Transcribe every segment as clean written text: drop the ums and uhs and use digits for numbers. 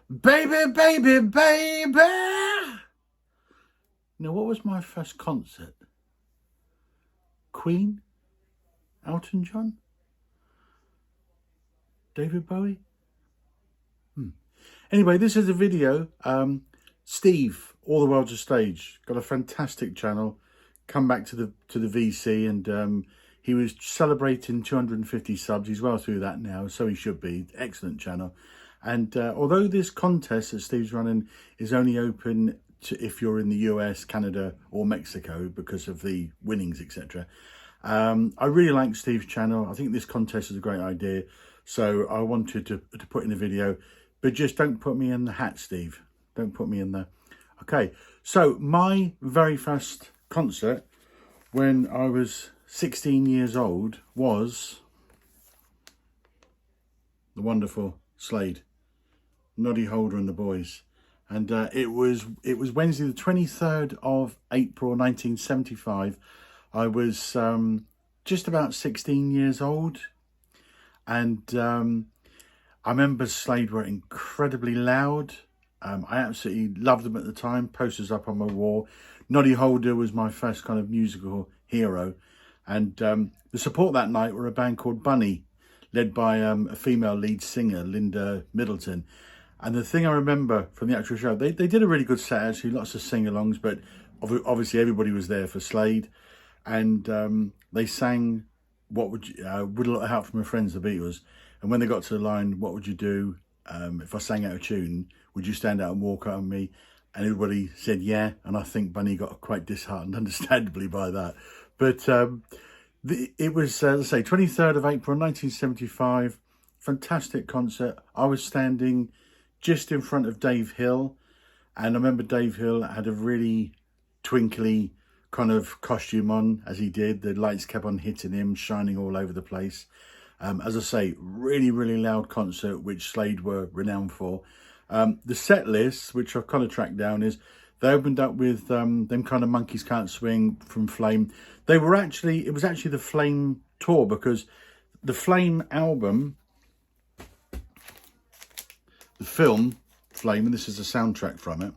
Baby, baby, baby. Now, what was my first concert? Queen? Elton John? David Bowie? Anyway, this is a video. Steve, All the World's a Stage, got a fantastic channel. Come back to the VC, and he was celebrating 250 subs. He's well through that now, so he should be. Excellent channel. And although this contest that Steve's running is only open to if you're in the US, Canada or Mexico because of the winnings, etc. I really like Steve's channel. I think this contest is a great idea. So I wanted to put in a video, but just don't put me in the hat, Steve. Don't put me in there. Okay, so my very first concert when I was 16 years old was the wonderful Slade, Noddy Holder and the Boys. And it was Wednesday the 23rd of April 1975. I was just about 16 years old. And I remember Slade were incredibly loud. I absolutely loved them at the time. Posters up on my wall. Noddy Holder was my first kind of musical hero. And the support that night were a band called Bunny, led by a female lead singer, Linda Middleton. And the thing I remember from the actual show, they did a really good set, actually, lots of sing-alongs, but obviously everybody was there for Slade. And they sang With a Little Help from My Friends, the Beatles. And when they got to the line, what would you do if I sang out of tune? Would you stand out and walk out on me? And everybody said yeah. And I think Bunny got quite disheartened, understandably, by that. But it was, let's say, 23rd of April 1975. Fantastic concert. I was standing just in front of Dave Hill. And I remember Dave Hill had a really twinkly kind of costume on, as he did. The lights kept on hitting him, shining all over the place. As I say, really, really loud concert, which Slade were renowned for. The set list, which I've kind of tracked down, is they opened up with Them Kind of Monkeys Can't Swing from Flame. It was actually the Flame tour, because the Flame album, the film Flame, and this is a soundtrack from it.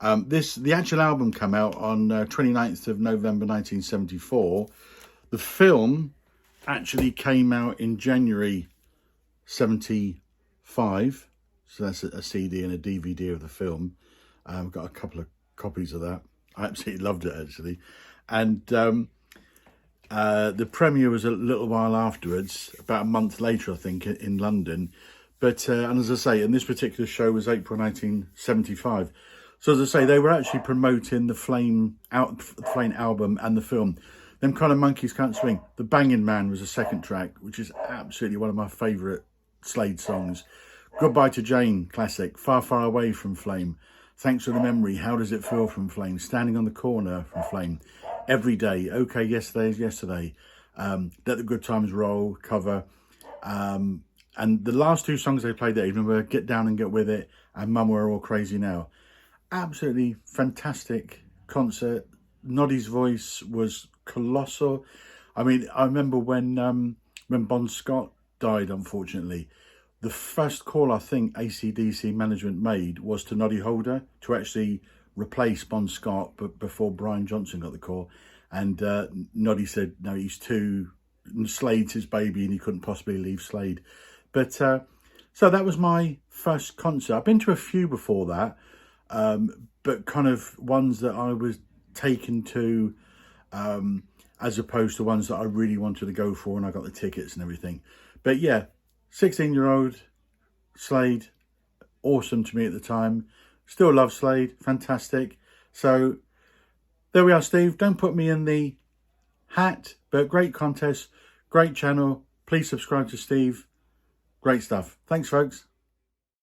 The actual album came out on 29th of November 1974. The film actually came out in January 75. So that's a CD and a DVD of the film. I've got a couple of copies of that. I absolutely loved it, actually. And the premiere was a little while afterwards, about a month later, I think, in London. But, and as I say, and this particular show was April 1975. So as I say, they were actually promoting the Flame album and the film. Them Kind of Monkeys Can't Swing. The Bangin' Man was the second track, which is absolutely one of my favourite Slade songs. Goodbye to Jane, classic. Far, Far Away from Flame. Thanks for the Memory. How Does It Feel from Flame. Standing on the Corner from Flame. Every Day. Okay, Yesterday is Yesterday. Let the Good Times Roll, cover. And the last two songs they played that evening were Get Down and Get With It and Mum, We're All Crazy Now. Absolutely fantastic concert. Noddy's voice was colossal. I mean, I remember when Bon Scott died, unfortunately, the first call I think AC/DC management made was to Noddy Holder to actually replace Bon Scott, but before Brian Johnson got the call. And Noddy said, no, Slade's his baby and he couldn't possibly leave Slade. But so that was my first concert. I've been to a few before that, but kind of ones that I was taken to, as opposed to ones that I really wanted to go for, and I got the tickets and everything. But yeah, 16-year-old Slade, awesome to me at the time. Still love Slade, fantastic. So there we are, Steve. Don't put me in the hat, but great contest, great channel. Please subscribe to Steve. Great stuff. Thanks, folks.